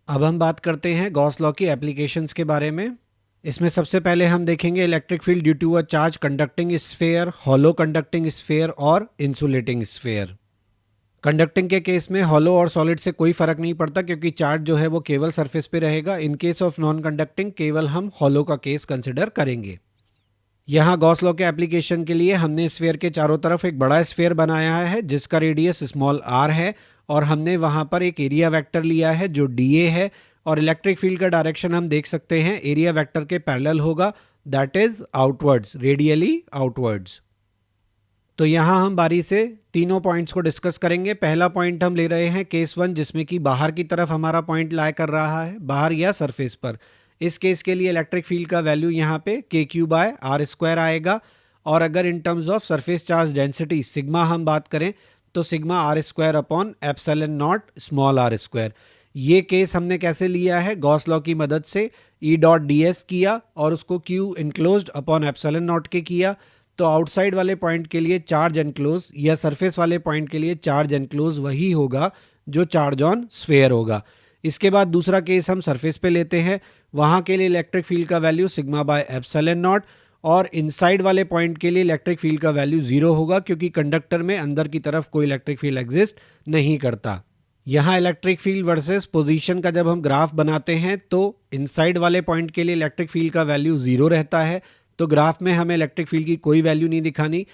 अब हम बात करते हैं गॉस लॉ की एप्लीकेशंस के बारे में। इसमें सबसे पहले हम देखेंगे electric field due to a charge conducting sphere, hollow conducting sphere और इंसुलेटिंग स्फीयर। कंडक्टिंग के केस में हॉलो और सॉलिड से कोई फर्क नहीं पड़ता क्योंकि चार्ज जो है वो केवल सरफेस पे रहेगा। इन केस ऑफ नॉन कंडक्टिंग केवल हम हॉलो का केस कंसिडर करेंगे। यहाँ गॉस लॉ के एप्लीकेशन के लिए हमने स्फीयर के चारों तरफ एक बड़ा स्फीयर बनाया है जिसका रेडियस स्मॉल r है और हमने वहाँ पर एक एरिया वेक्टर लिया है जो dA है और इलेक्ट्रिक फील्ड का डायरेक्शन हम देख सकते हैं एरिया वेक्टर के पैरेलल होगा, that is outwards, radially outwards. तो यहाँ हम बारी से तीनों पॉइंट्स को डिस्कस करेंगे। पहला पॉइंट हम ले रहे हैं केस 1 जिसमें कि बाहर की तरफ हमारा पॉइंट लाई कर रहा है, बाहर या सरफेस पर। इस केस के लिए इलेक्ट्रिक फील्ड का वैल्यू यहाँ पे KQ/r² आएगा और अगर in terms of surface charge density sigma हम बात करें तो सिग्मा r²/ε0 स्मॉल r²। ये केस हमने कैसे लिया है, गॉस लॉ की मदद से E.ds किया और उसको Q इनक्लोज्ड अपॉन ε0 के किया। तो आउटसाइड वाले पॉइंट के लिए चार्ज एनक्लोज या सरफेस वाले पॉइंट के लिए चार्ज एनक्लोज वही होगा जो चार्ज ऑन स्फीयर होगा। इसके बाद दूसरा केस हम सरफेस पे लेते हैं, वहाँ के लिए इलेक्ट्रिक फील्ड का वैल्यू सिग्मा/ε0 और इनसाइड वाले पॉइंट के लिए इलेक्ट्रिक फील्ड का वैल्यू 0 होगा क्योंकि कंडक्टर में अंदर की तरफ कोई इलेक्ट्रिक फील्ड एग्जिस्ट नहीं करता। यहाँ इलेक्ट्रिक फील्ड वर्सेस पोजीशन का जब हम ग्राफ बनाते हैं तो इनसाइड वाले पॉइंट के लिए इलेक्ट्रिक फील्ड का वैल्यू 0 रहता है, तो ग्राफ में हमें इलेक्ट्रिक फील्ड की कोई वैल्यू नहीं दिखानी।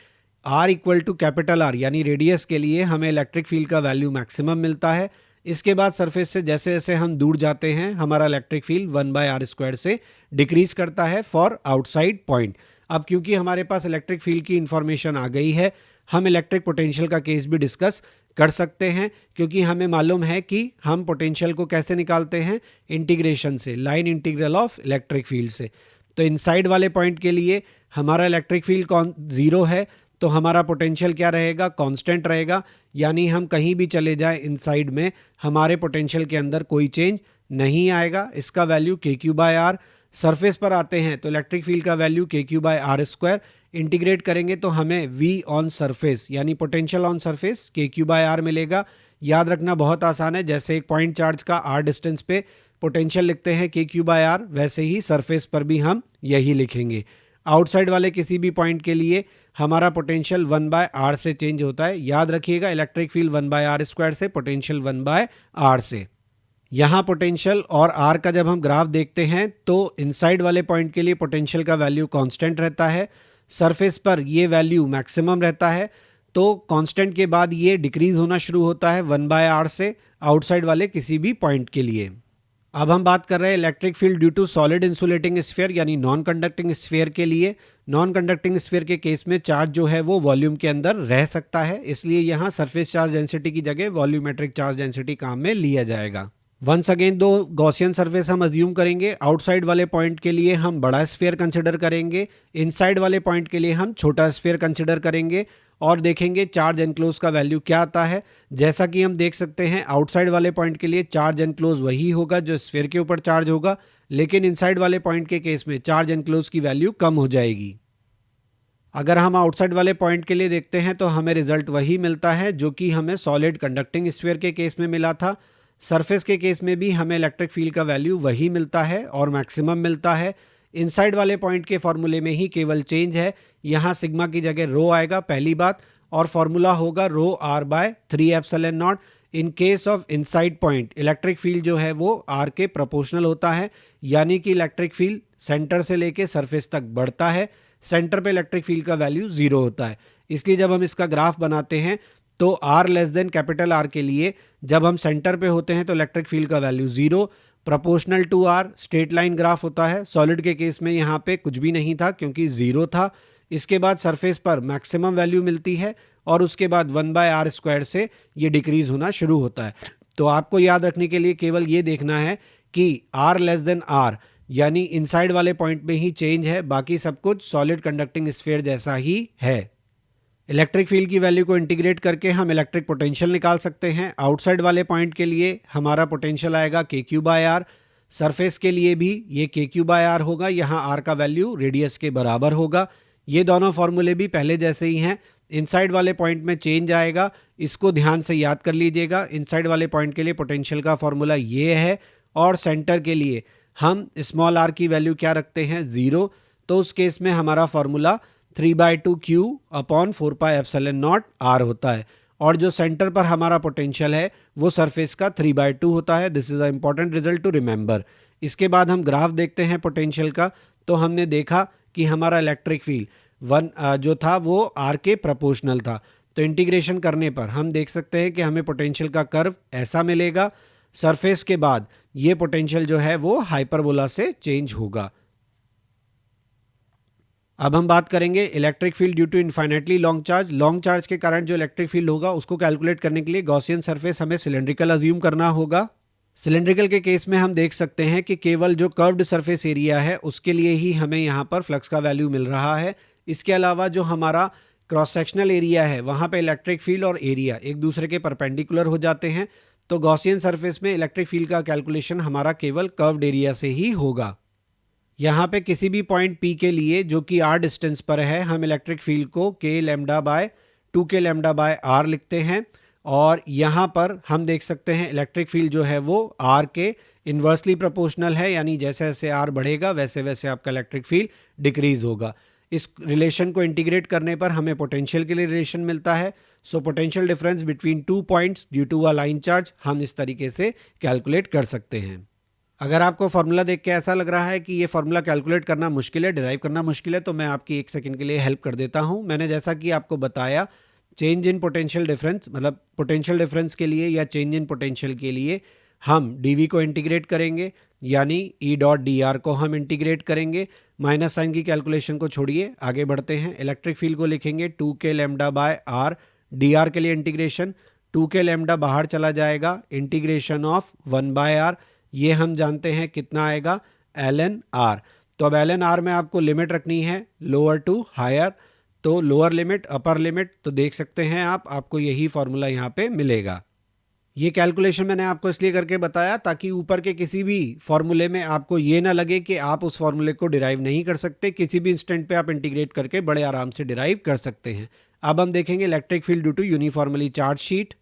R=R यानी रेडियस के लिए हमें इलेक्ट्रिक फील्ड का वैल्यू मैक्सिमम मिलता है। इसके बाद सरफेस से जैसे जैसे हम दूर जाते हैं हमारा इलेक्ट्रिक फील्ड 1/r² से डिक्रीज करता है फॉर आउटसाइड पॉइंट। अब क्योंकि हमारे पास इलेक्ट्रिक फील्ड की इंफॉर्मेशन आ गई है, हम इलेक्ट्रिक पोटेंशियल का केस भी डिस्कस कर सकते हैं क्योंकि हमें मालूम है कि हम पोटेंशियल को कैसे निकालते हैं, इंटीग्रेशन से, line integral of electric field से। तो इनसाइड वाले पॉइंट के लिए हमारा इलेक्ट्रिक फील्ड 0 है तो हमारा पोटेंशियल क्या रहेगा, कांस्टेंट रहेगा। यानी हम कहीं भी चले जाएं इनसाइड में हमारे पोटेंशियल के अंदर कोई चेंज नहीं आएगा। इसका वैल्यू KQ/r। सरफेस पर आते हैं तो इलेक्ट्रिक फील्ड का वैल्यू KQ/r²। इंटीग्रेट करेंगे तो हमें V ऑन सरफेस यानी पोटेंशियल ऑन सरफेस KQ/r मिलेगा। याद रखना बहुत आसान है, जैसे एक पॉइंट चार्ज का r डिस्टेंस पे पोटेंशियल लिखते हैं KQ/r, वैसे ही सरफेस पर भी हम यही लिखेंगे। आउटसाइड वाले किसी भी पॉइंट के लिए हमारा पोटेंशियल 1/r से चेंज होता है। याद रखिएगा इलेक्ट्रिक फील्ड 1/r² से, पोटेंशियल 1/r से। यहाँ पोटेंशियल और r का जब हम ग्राफ देखते हैं तो इनसाइड वाले पॉइंट के लिए पोटेंशियल का वैल्यू कांस्टेंट रहता है, सरफेस पर ये वैल्यू मैक्सिमम रहता है। तो कांस्टेंट के बाद ये डिक्रीज होना शुरू होता है 1/r से आउटसाइड वाले किसी भी पॉइंट के लिए। अब हम बात कर रहे हैं electric field due to solid insulating sphere यानी नॉन कंडक्टिंग स्फीयर के लिए। नॉन कंडक्टिंग स्फीयर के केस में चार्ज जो है वो वॉल्यूम के अंदर रह सकता है, इसलिए यहाँ सरफेस चार्ज डेंसिटी की जगह वॉल्यूमेट्रिक चार्ज डेंसिटी काम में लिया जाएगा। वंस अगेन दो गॉसियन सरफेस हम अज्यूम करेंगे। आउटसाइड वाले पॉइंट के लिए हम बड़ा स्फीयर कंसिडर करेंगे, इनसाइड वाले पॉइंट के लिए हम छोटा स्फीयर कंसिडर करेंगे और देखेंगे चार्ज एनक्लोज का वैल्यू क्या आता है। जैसा कि हम देख सकते हैं आउटसाइड वाले पॉइंट के लिए चार्ज एनक्लोज वही होगा जो स्फीयर के ऊपर चार्ज होगा, लेकिन इनसाइड वाले पॉइंट के केस में चार्ज एनक्लोज की वैल्यू कम हो जाएगी। अगर हम आउटसाइड वाले पॉइंट के लिए देखते हैं तो हमें रिजल्ट वही मिलता है जो कि हमें सॉलिड कंडक्टिंग स्फीयर के केस में मिला था। सरफेस के केस में भी हमें इलेक्ट्रिक फील्ड का वैल्यू वही मिलता है और मैक्सिमम मिलता है। इनसाइड वाले पॉइंट के फॉर्मूले में ही केवल चेंज है, यहाँ सिग्मा की जगह रो आएगा पहली बात, और फॉर्मूला होगा ρr/3ε0। In case of inside point electric field जो है वो r के प्रोपोर्शनल होता है, यानी कि इलेक्ट्रिक फील्ड सेंटर से लेके सरफेस तक बढ़ता है। सेंटर पे इलेक्ट्रिक फील्ड का वैल्यू 0 होता है, इसलिए जब हम इसका ग्राफ बनाते हैं तो R<R के लिए जब हम सेंटर पे होते हैं तो इलेक्ट्रिक फील्ड का value 0, proportional to R straight line graph होता है। सॉलिड के केस में यहाँ पे कुछ भी नहीं था क्योंकि 0 था। इसके बाद सरफेस पर मैक्सिमम वैल्यू मिलती है और उसके बाद 1/r² से ये डिक्रीज होना शुरू होता है। तो आपको याद रखने के लिए केवल ये देखना है कि R<R यानी इनसाइड वाले पॉइंट में ही चेंज है, बाकी सब कुछ सॉलिड कंडक्टिंग स्फीयर जैसा ही है। इलेक्ट्रिक फील्ड की वैल्यू को इंटीग्रेट करके हम इलेक्ट्रिक पोटेंशियल निकाल सकते हैं। आउटसाइड वाले पॉइंट के लिए हमारा पोटेंशियल आएगा KQ/R, सरफेस के लिए भी ये KQ/R होगा, यहाँ R का वैल्यू रेडियस के बराबर होगा। ये दोनों फॉर्मूले भी पहले जैसे ही हैं। इनसाइड वाले पॉइंट में चेंज आएगा, इसको ध्यान से याद कर लीजिएगा। इनसाइड वाले पॉइंट के लिए पोटेंशियल का फॉर्मूला ये है और सेंटर के लिए हम स्मॉल r की वैल्यू क्या रखते हैं 0, तो उस केस में हमारा formula 3/2 q upon 4 pi epsilon not r होता है। और जो सेंटर पर हमारा पोटेंशियल है वो सरफेस का 3/2 होता है। This is a important result to remember. इसके बाद हम ग्राफ देखते हैं पोटेंशियल का, तो हमने देखा कि हमारा इलेक्ट्रिक फील्ड जो था वो r के प्रोपोर्शनल था। तो इंटीग्रेशन करने पर हम देख सकते हैं कि हमें पोटेंशियल का कर्व ऐसा मिलेगा। सरफेस के बाद ये पोटेंशियल जो है वो हाइपरबोला से चेंज होगा। अब हम बात करेंगे electric field due to infinitely long charge. Long charge के कारण जो इलेक्ट्रिक फील्ड होगा उसको कैलकुलेट करने के लिए गॉसियन सरफेस हमें सिलेंड्रिकल अज्यूम करना होगा। सिलेंड्रिकल के केस में हम देख सकते हैं कि केवल जो कर्व्ड सरफेस एरिया है उसके लिए ही हमें यहाँ पर फ्लक्स का वैल्यू मिल रहा है। इसके अलावा जो हमारा क्रॉस सेक्शनल एरिया है वहाँ पे इलेक्ट्रिक फील्ड और एरिया एक दूसरे के परपेंडिकुलर हो जाते हैं। तो गॉसियन सरफेस में इलेक्ट्रिक फील्ड का कैलकुलेशन हमारा केवल कर्व्ड एरिया से ही होगा। यहाँ पे किसी भी पॉइंट P के लिए जो कि r डिस्टेंस पर है हम इलेक्ट्रिक फील्ड को k lambda by 2k lambda bye r लिखते हैं। और यहाँ पर हम देख सकते हैं इलेक्ट्रिक फील्ड जो है वो r के इन्वर्सली प्रोपोर्शनल है, यानी जैसे जैसे r बढ़ेगा वैसे वैसे आपका इलेक्ट्रिक फील्ड डिक्रीज होगा। इस रिलेशन को इंटीग्रेट करने पर हमें पोटेंशियल के लिए रिलेशन मिलता है। So potential difference between two points due to a line charge हम इस तरीके से कैलकुलेट कर सकते हैं। अगर आपको फार्मूला देख के ऐसा लग रहा है कि ये फार्मूला कैलकुलेट करना मुश्किल है, डिराइव करना मुश्किल है, तो मैं आपकी एक सेकंड के लिए हेल्प कर देता हूँ। मैंने जैसा कि आपको बताया चेंज इन पोटेंशियल डिफरेंस, मतलब पोटेंशियल डिफरेंस के लिए या चेंज इन पोटेंशियल के लिए हम dv को इंटीग्रेट करेंगे, यानी E डॉट डी आर को हम इंटीग्रेट करेंगे। माइनस साइन की कैलकुलेशन को छोड़िए, आगे बढ़ते हैं। इलेक्ट्रिक फील्ड को लिखेंगे 2k lambda by R, D R के लिए इंटीग्रेशन 2k लैम्डा बाहर चला जाएगा, इंटीग्रेशन ऑफ 1/r, ये हम जानते हैं कितना आएगा ln r। तो अब ln r में आपको लिमिट रखनी है लोअर टू हायर, तो लोअर लिमिट अपर लिमिट, तो देख सकते हैं आपको यही फॉर्मूला यहाँ पे मिलेगा। ये कैलकुलेशन मैंने आपको इसलिए करके बताया ताकि ऊपर के किसी भी फॉर्मूले में आपको ये ना लगे कि आप उस फॉर्मूले को डिराइव नहीं कर सकते। किसी भी इंस्टेंट पे आप इंटीग्रेट करके बड़े आराम से डिराइव कर सकते हैं। अब हम देखेंगे electric field due to uniformly charge sheet.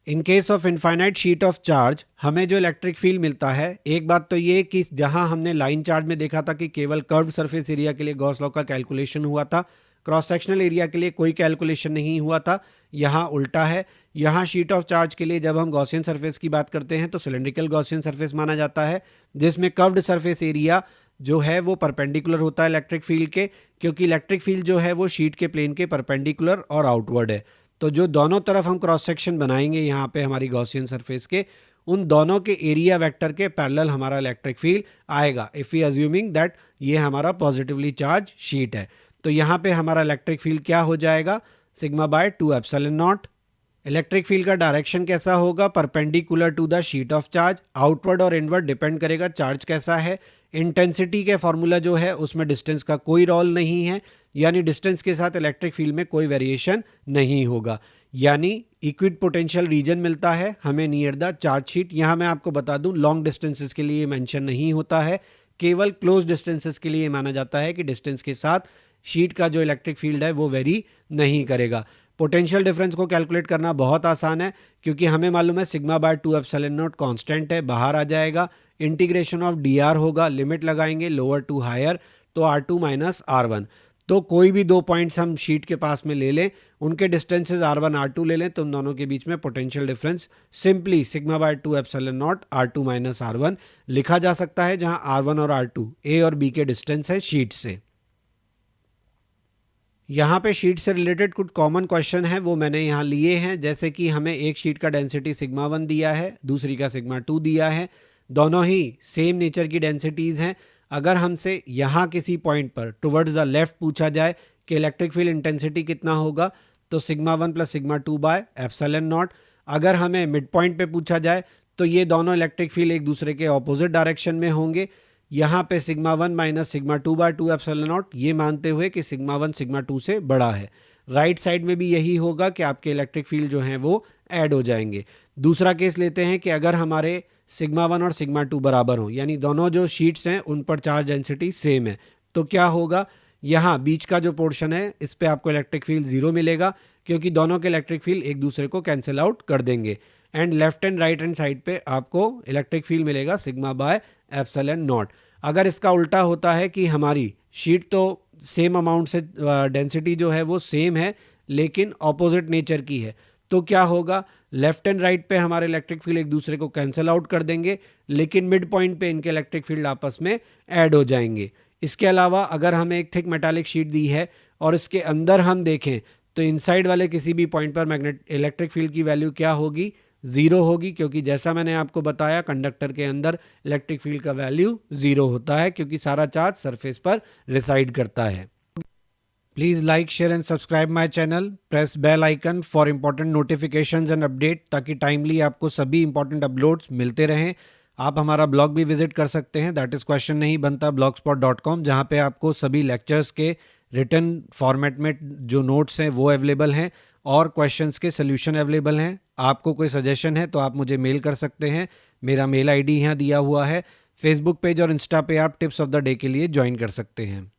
In case of infinite sheet of charge हमें जो इलेक्ट्रिक फील्ड मिलता है, एक बात तो ये कि जहां हमने लाइन चार्ज में देखा था कि केवल कर्व्ड सरफेस एरिया के लिए गॉस लॉ का कैलकुलेशन हुआ था, क्रॉस सेक्शनल एरिया के लिए कोई कैलकुलेशन नहीं हुआ था। यहाँ उल्टा है, यहाँ शीट ऑफ चार्ज के लिए जब हम गॉसियन सरफेस की बात करते हैं तो सिलेंड्रिकल गॉसियन सरफेस माना जाता है, जिसमें कर्व्ड सरफेस एरिया जो है वो परपेंडिकुलर होता है इलेक्ट्रिक फील्ड के, क्योंकि इलेक्ट्रिक फील्ड जो है वो शीट के प्लेन के परपेंडिकुलर और आउटवर्ड है। तो जो दोनों तरफ हम क्रॉस सेक्शन बनाएंगे यहाँ पे हमारी गॉसियन सरफेस के, उन दोनों के एरिया वेक्टर के पैरेलल हमारा इलेक्ट्रिक फील्ड आएगा, इफ वी अज्यूमिंग दैट ये हमारा पॉजिटिवली चार्ज शीट है। तो यहाँ पे हमारा इलेक्ट्रिक फील्ड क्या हो जाएगा, sigma by 2 epsilon naught. Electric field का डायरेक्शन कैसा होगा, perpendicular to the sheet of charge. Outward और इनवर्ड डिपेंड करेगा चार्ज कैसा है। इंटेंसिटी के फॉर्मूला जो है उसमें डिस्टेंस का कोई रोल नहीं है, यानी डिस्टेंस के साथ इलेक्ट्रिक फील्ड में कोई वेरिएशन नहीं होगा, यानी इक्विड पोटेंशियल रीजन मिलता है हमें नियर द चार्ज शीट। यहाँ मैं आपको बता दूं लॉन्ग डिस्टेंसेस के लिए मेंशन नहीं होता है, केवल क्लोज डिस्टेंसेस के लिए माना जाता है कि डिस्टेंस के साथ शीट का जो इलेक्ट्रिक फील्ड है वो वेरी नहीं करेगा। पोटेंशियल डिफरेंस को कैलकुलेट करना बहुत आसान है, क्योंकि हमें मालूम है sigma by 2 epsilon not constant है, बाहर आ जाएगा। इंटीग्रेशन ऑफ डी आर होगा, लिमिट लगाएंगे लोअर टू हायर, तो R2 माइनस R1। तो कोई भी दो पॉइंट्स हम शीट के पास में ले लें, उनके डिस्टेंसेज R1 R2 ले लें, तो उन दोनों के बीच में potential difference simply sigma by 2 epsilon not R2 minus R1 लिखा जा सकता है, जहां R1 और R2 ए और बी के डिस्टेंस है शीट से। यहाँ पे शीट से रिलेटेड कुछ कॉमन क्वेश्चन है वो मैंने यहाँ लिए हैं, जैसे कि हमें एक शीट का डेंसिटी सिग्मा 1 दिया है, दूसरी का सिग्मा 2 दिया है, दोनों ही सेम नेचर की डेंसिटीज़ हैं। अगर हमसे यहाँ किसी पॉइंट पर टुवर्ड्स द लेफ्ट पूछा जाए कि इलेक्ट्रिक फील्ड इंटेंसिटी कितना होगा, तो sigma 1 plus sigma 2 by epsilon not. अगर हमें मिड पॉइंट पे पूछा जाए तो ये दोनों इलेक्ट्रिक फील्ड एक दूसरे के ऑपोजिट डायरेक्शन में होंगे। यहाँ पे sigma 1 minus sigma 2 by 2 epsilon naught, ये मानते हुए कि सिग्मा 1 सिग्मा 2 से बड़ा है। राइट साइड में भी यही होगा कि आपके इलेक्ट्रिक फील्ड जो हैं वो ऐड हो जाएंगे। दूसरा केस लेते हैं कि अगर हमारे सिग्मा 1 और सिग्मा 2 बराबर हों, यानी दोनों जो शीट्स हैं उन पर चार्ज डेंसिटी सेम है, तो क्या होगा, यहाँ बीच का जो पोर्शन है इस पे आपको इलेक्ट्रिक फील्ड 0 मिलेगा, क्योंकि दोनों के इलेक्ट्रिक फील्ड एक दूसरे को कैंसिल आउट कर देंगे। And left and right hand side पे आपको इलेक्ट्रिक फील्ड मिलेगा सिग्मा बाय एप्सिलॉन नॉट। अगर इसका उल्टा होता है कि हमारी शीट तो सेम अमाउंट से डेंसिटी जो है वो सेम है लेकिन ऑपोजिट नेचर की है, तो क्या होगा, लेफ्ट एंड राइट पे हमारे इलेक्ट्रिक फील्ड एक दूसरे को कैंसिल आउट कर देंगे लेकिन मिड पॉइंट पे इनके इलेक्ट्रिक फील्ड आपस में ऐड हो जाएंगे। इसके अलावा अगर हमें एक थिक मेटालिक शीट दी है और इसके अंदर हम देखें तो इनसाइड वाले किसी भी पॉइंट पर मैग्नेट इलेक्ट्रिक फील्ड की वैल्यू क्या होगी, ज़ीरो होगी, क्योंकि जैसा मैंने आपको बताया कंडक्टर के अंदर इलेक्ट्रिक फील्ड का वैल्यू ज़ीरो होता है क्योंकि सारा चार्ज सरफेस पर रिसाइड करता है। Please like share and subscribe my channel, press bell icon for important notifications and update, ताकि टाइमली आपको सभी इंपॉर्टेंट अपलोड्स मिलते रहें। आप हमारा ब्लॉग भी विजिट कर सकते हैं, दैट इज़ क्वेश्चन नहीं बनता blogspot.com, जहाँ पे आपको सभी लेक्चर्स के रिटन फॉर्मेट में जो नोट्स हैं वो अवेलेबल हैं और क्वेश्चंस के सोल्यूशन अवेलेबल हैं। आपको कोई सजेशन है तो आप मुझे मेल कर सकते हैं, मेरा मेल आईडी यहाँ दिया हुआ है। फेसबुक पेज और इंस्टा पे आप टिप्स ऑफ द डे के लिए ज्वाइन कर सकते हैं।